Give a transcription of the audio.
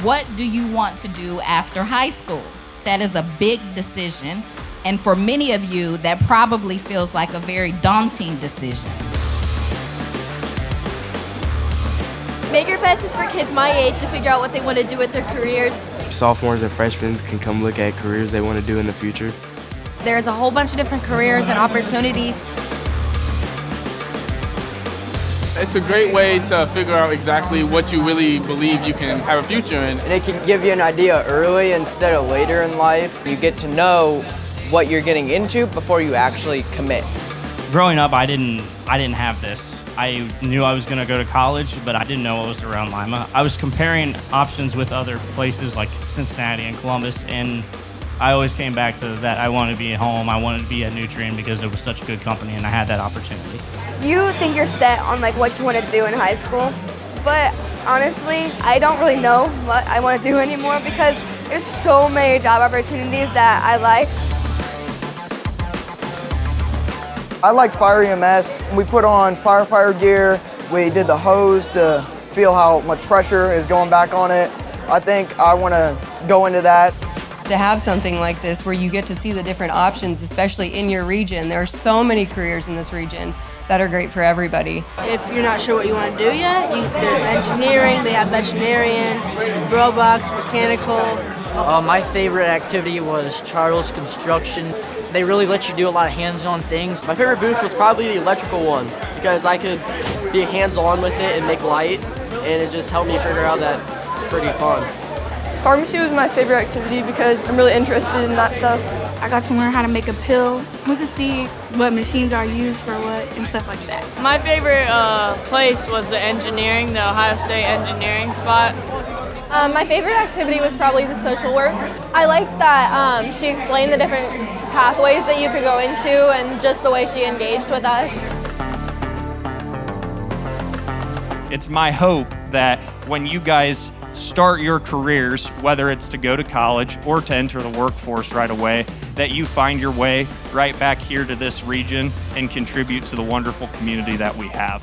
What do you want to do after high school? That is a big decision. And for many of you, that probably feels like a very daunting decision. MakerFest is for kids my age to figure out what they want to do with their careers. Sophomores and freshmen can come look at careers they want to do in the future. There's a whole bunch of different careers and opportunities. It's a great way to figure out exactly what you really believe you can have a future in. And it can give you an idea early instead of later in life. You get to know what you're getting into before you actually commit. Growing up, I didn't have this. I knew I was going to go to college, but I didn't know what was around Lima. I was comparing options with other places like Cincinnati and Columbus, and I always came back to that I wanted to be at home. I wanted to be at Nutrien because it was such a good company and I had that opportunity. You think you're set on like what you want to do in high school, but honestly, I don't really know what I want to do anymore because there's so many job opportunities that I like. I like fire EMS. We put on firefighter gear. We did the hose to feel how much pressure is going back on it. I think I want to go into that. To have something like this where you get to see the different options, especially in your region. There are so many careers in this region that are great for everybody. If you're not sure what you want to do yet, there's engineering, they have veterinarian, robotics, mechanical. My favorite activity was Charles Construction. They really let you do a lot of hands-on things. My favorite booth was probably the electrical one because I could be hands-on with it and make light, and it just helped me figure out that it's pretty fun. Pharmacy was my favorite activity because I'm really interested in that stuff. I got to learn how to make a pill. We could see what machines are used for what and stuff like that. My favorite place was the engineering, the Ohio State engineering spot. My favorite activity was probably the social work. I liked that she explained the different pathways that you could go into and just the way she engaged with us. It's my hope that when you guys start your careers, whether it's to go to college or to enter the workforce right away, that you find your way right back here to this region and contribute to the wonderful community that we have.